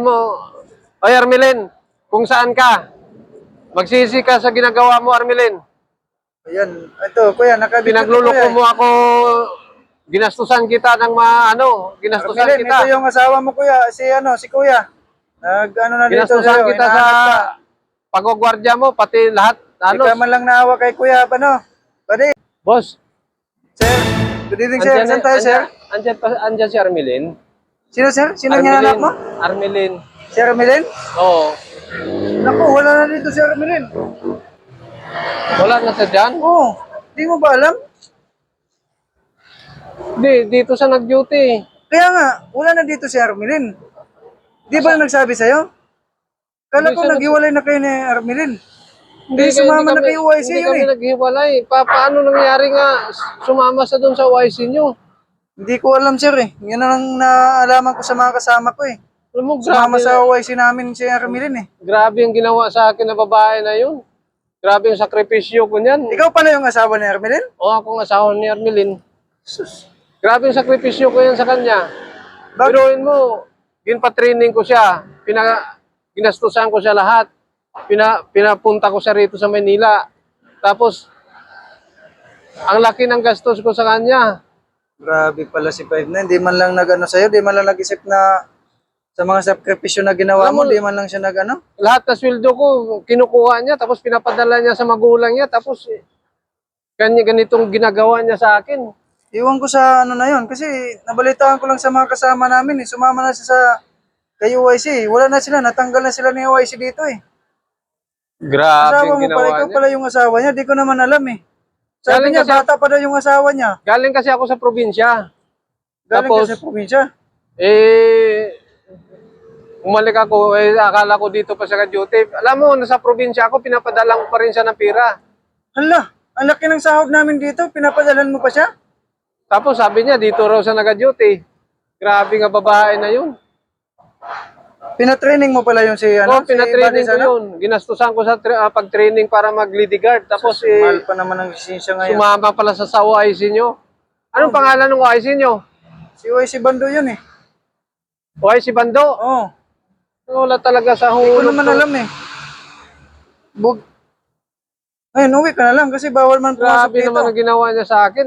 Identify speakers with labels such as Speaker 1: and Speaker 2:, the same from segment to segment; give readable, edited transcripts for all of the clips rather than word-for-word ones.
Speaker 1: mo, oy Armelin, kung saan ka? Magsisi ka sa ginagawa mo, Armelin.
Speaker 2: Ayan, ito kuya, nakabit
Speaker 1: Pinagluloko mo ako, ginastusan kita ng ginastusan
Speaker 2: Armelin,
Speaker 1: kita.
Speaker 2: ito yung asawa mo kuya, si kuya. Nag-ano na dito
Speaker 1: Ginastusan
Speaker 2: sa'yo,
Speaker 1: kita sa
Speaker 2: hinahanap ka.
Speaker 1: pagwagwardya mo, pati lahat,
Speaker 2: Di ka man lang naawa kay kuya, ano? Pwede,
Speaker 1: Boss,
Speaker 2: sir. Good evening, sir. Saan tayo, sir?
Speaker 1: Andyan si Armelin.
Speaker 2: Sino, sir? Sino niya anak mo?
Speaker 1: Armelin.
Speaker 2: Si Armelin?
Speaker 1: Oo.
Speaker 2: Naku, wala na dito si Armelin.
Speaker 1: Wala na siya dyan?
Speaker 2: Oo, di mo ba alam?
Speaker 1: Dito siya nag-duty.
Speaker 2: Kaya nga, wala na dito si Armelin. Di ba nagsabi sa'yo? Kala ko naghiwalay na kayo ni Armelin. Hindi sumama na kay OIC
Speaker 1: Hindi
Speaker 2: yun
Speaker 1: kami
Speaker 2: eh.
Speaker 1: naghiwalay. Paano nangyari nga sumama sa doon sa OIC nyo?
Speaker 2: Hindi ko alam, sir eh. Yan ang naalaman ko sa mga kasama ko eh.
Speaker 1: Alam mo,
Speaker 2: Sumama sa OIC namin si Armelin eh.
Speaker 1: grabe yung ginawa sa akin na babae na yun. Grabe yung sakripisyo ko niyan.
Speaker 2: Ikaw pala yung asawa ni Armelin?
Speaker 1: O akong asawa ni Armelin. Grabe yung sakripisyo ko yan sa kanya.
Speaker 2: Bakit?
Speaker 1: Biruin mo, ginpa-training ko siya. Ginastusan ko siya lahat. Pinapunta ko siya rito sa Manila. Tapos, ang laki ng gastos ko sa kanya.
Speaker 2: Grabe pala si 5'9". Di man lang nag-ano sa'yo, di man lang nag-isip na sa mga sakripisyo na ginawa mo, di man lang siya nag-ano.
Speaker 1: Lahat na sweldo ko, kinukuha niya, tapos pinapadala niya sa magulang niya, tapos ganitong ginagawa niya sa akin.
Speaker 2: Iwan ko sa ano na yon kasi nabalitaan ko lang sa mga kasama namin eh. Sumama na siya sa kay OIC. Wala na sila, natanggal na sila ni OIC dito eh.
Speaker 1: Grabe
Speaker 2: Asawa
Speaker 1: yung
Speaker 2: mo pala,
Speaker 1: ginawa
Speaker 2: ikaw
Speaker 1: niya.
Speaker 2: pala yung asawa niya, di ko naman alam eh. Sabi
Speaker 1: Galing
Speaker 2: niya,
Speaker 1: kasi
Speaker 2: bata pa daw yung asawa niya.
Speaker 1: Galing kasi ako sa probinsya.
Speaker 2: Galing
Speaker 1: Tapos,
Speaker 2: ka sa probinsya.
Speaker 1: Umalik ako, akala ko dito pa siya ka-duty. Alam mo, nasa probinsya ako, pinapadala ko pa rin siya ng pera.
Speaker 2: Hala, ang laki ng sahod namin dito, pinapadalan mo pa siya?
Speaker 1: Tapos sabi niya, dito raw siya nag-duty. Grabe nga babae na yun.
Speaker 2: Pinatraining mo pala yung si ano?
Speaker 1: Pinatraining
Speaker 2: si
Speaker 1: ko
Speaker 2: Banis,
Speaker 1: yun. Ginastusan ko sa pag-training para mag-lady guard. Tapos
Speaker 2: Mahal pa naman ang lisensya ngayon.
Speaker 1: sumama pala sa OIC nyo. Anong pangalan ng OIC nyo?
Speaker 2: Si OIC Bando yun eh.
Speaker 1: OIC Bando?
Speaker 2: Oo.
Speaker 1: Wala talaga sa
Speaker 2: Hindi ko
Speaker 1: hulog
Speaker 2: naman
Speaker 1: ko.
Speaker 2: alam eh. Ayun, uwi ka na lang kasi bawal man pumasok
Speaker 1: Grabe
Speaker 2: dito.
Speaker 1: naman ang ginawa niya sa akin.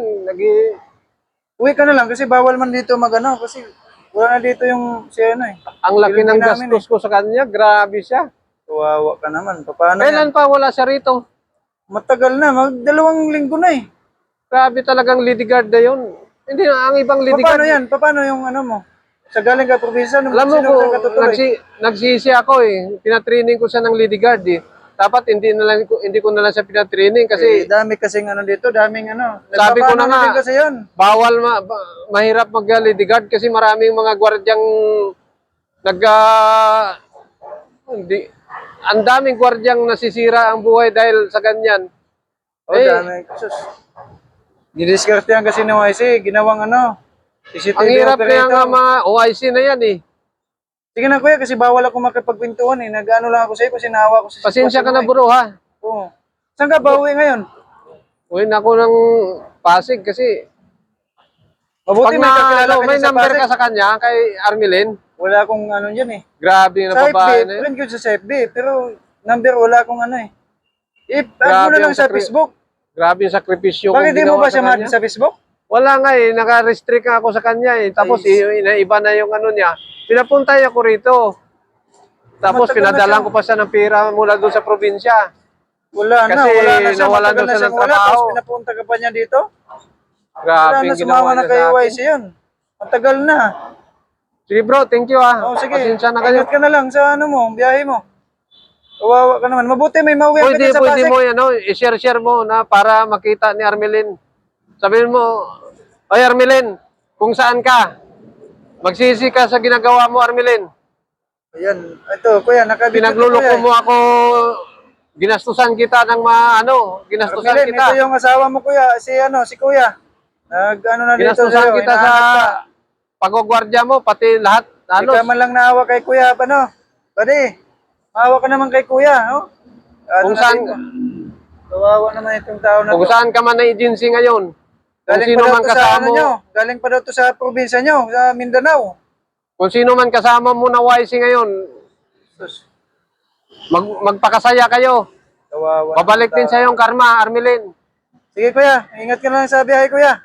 Speaker 2: Uwi ka na lang kasi bawal man dito magano kasi wala na dito yung si ano eh.
Speaker 1: Ang laki ng
Speaker 2: Pilipin namin
Speaker 1: gastos ko sa kanya. Grabe siya.
Speaker 2: Kawawa ka naman. Paano yan?
Speaker 1: Kailan pa wala siya rito?
Speaker 2: Matagal na. Mag-2 linggo na eh.
Speaker 1: Grabe talagang lady guard na yun. Hindi na, ang ibang lady
Speaker 2: Paano
Speaker 1: guard.
Speaker 2: yan? Paano yung ano mo? Sa galing ka probinsya,
Speaker 1: Alam mo
Speaker 2: sino
Speaker 1: ko,
Speaker 2: ka katutuloy?
Speaker 1: nagsisi ako eh. Pinatraining ko siya ng lady guard eh. Dapat hindi ko na lang siya pinatraining kasi
Speaker 2: Dami kasing ano dito, daming ano.
Speaker 1: sabi ko na
Speaker 2: Nagpapaano
Speaker 1: nga,
Speaker 2: din kasi yun.
Speaker 1: bawal mahirap mag-lady guard kasi maraming mga gwardyang hindi, ang daming gwardyang nasisira ang buhay dahil sa ganyan.
Speaker 2: Dami. Sus. Didiskartehan kasi ng YC, ginawang ano, CCTV
Speaker 1: Ang hirap kaya
Speaker 2: operator.
Speaker 1: nga mga OIC na yan eh.
Speaker 2: Sige na kuya, kasi bawal ako makipagpintuan eh. Nag-ano lang ako sa'yo kasi naawa ko sa
Speaker 1: Pasensya ka
Speaker 2: sitwasyon
Speaker 1: na
Speaker 2: mo,
Speaker 1: bro ha.
Speaker 2: eh. Oo. Saan ka ba uwi ngayon?
Speaker 1: Uwi na ako ng Pasig kasi
Speaker 2: Mabuti
Speaker 1: pag
Speaker 2: may kakilala ka
Speaker 1: may
Speaker 2: dyan sa
Speaker 1: number
Speaker 2: Pasig.
Speaker 1: ka sa kanya kay Armelin,
Speaker 2: Wala akong ano dyan eh.
Speaker 1: grabe na
Speaker 2: Sa
Speaker 1: babae
Speaker 2: FB,
Speaker 1: na yun.
Speaker 2: friend ko sa FB, pero number wala akong ano eh. I-add mo
Speaker 1: Grabe
Speaker 2: na lang
Speaker 1: ang
Speaker 2: sa Facebook.
Speaker 1: Grabe yung sakripisyo kong
Speaker 2: Bakit di mo
Speaker 1: ginawa
Speaker 2: ba
Speaker 1: sa
Speaker 2: siya ma-add
Speaker 1: kanya.
Speaker 2: sa Facebook?
Speaker 1: Wala nga eh, naka-restrict nga ako sa kanya eh. Tapos iba na yung ano niya. Pinapuntay ako rito. Tapos
Speaker 2: Matagal na
Speaker 1: pinadalan
Speaker 2: siya.
Speaker 1: ko pa siya ng pera mula doon sa probinsya.
Speaker 2: Wala na,
Speaker 1: Kasi
Speaker 2: wala na siya.
Speaker 1: nawalan
Speaker 2: Matagal
Speaker 1: daw
Speaker 2: na
Speaker 1: siya
Speaker 2: siyang
Speaker 1: ng
Speaker 2: wala.
Speaker 1: trabaho.
Speaker 2: Tapos pinapunta ka pa niya dito.
Speaker 1: Grabe
Speaker 2: Wala na,
Speaker 1: yung ginawa
Speaker 2: sumama na
Speaker 1: niya
Speaker 2: kay
Speaker 1: sa
Speaker 2: YC
Speaker 1: akin.
Speaker 2: yun. Matagal na.
Speaker 1: Sige bro, thank you ah.
Speaker 2: Oh, sige.
Speaker 1: Pasensya na kayo.
Speaker 2: Ingat ka na lang sa ano mo, biyahe mo. Kawawa ka naman. Mabuti may mauwi ka dyan sa
Speaker 1: Pwede
Speaker 2: Pasig.
Speaker 1: mo i-share mo na para makita ni Armelin. Sabihin mo, oy Armelin, kung saan ka? Magsisi ka sa ginagawa mo, Armelin.
Speaker 2: Ayan. Ito, kuya, nakabit
Speaker 1: Pinagluloko mo ako, ginastusan kita ng ginastusan
Speaker 2: Armelin,
Speaker 1: kita.
Speaker 2: ito yung asawa mo, kuya. Si kuya. Nag-ano na dito
Speaker 1: Ginastusan
Speaker 2: sa'yo.
Speaker 1: kita sa
Speaker 2: Hinahanap ka.
Speaker 1: pagwagwardya mo, pati lahat,
Speaker 2: Di ka man lang naawa kay kuya, ano? Pwede. Maawa ka naman kay kuya, no?
Speaker 1: kung saan,
Speaker 2: Kawawa naman itong tao na
Speaker 1: kung
Speaker 2: to.
Speaker 1: saan ka man na agency ngayon, kung
Speaker 2: Galing
Speaker 1: sino
Speaker 2: pa daw
Speaker 1: man
Speaker 2: to sa ano
Speaker 1: kasama
Speaker 2: nyo.
Speaker 1: mo,
Speaker 2: Galing pa daw to sa probinsya nyo, sa Mindanao.
Speaker 1: Kung sino man kasama mo na YC ngayon,
Speaker 2: Sus,
Speaker 1: magpakasaya kayo.
Speaker 2: kawawa.
Speaker 1: Babalik din sa yung karma, Armelin.
Speaker 2: Sige kuya, ingat ka na lang sa biyahe kuya.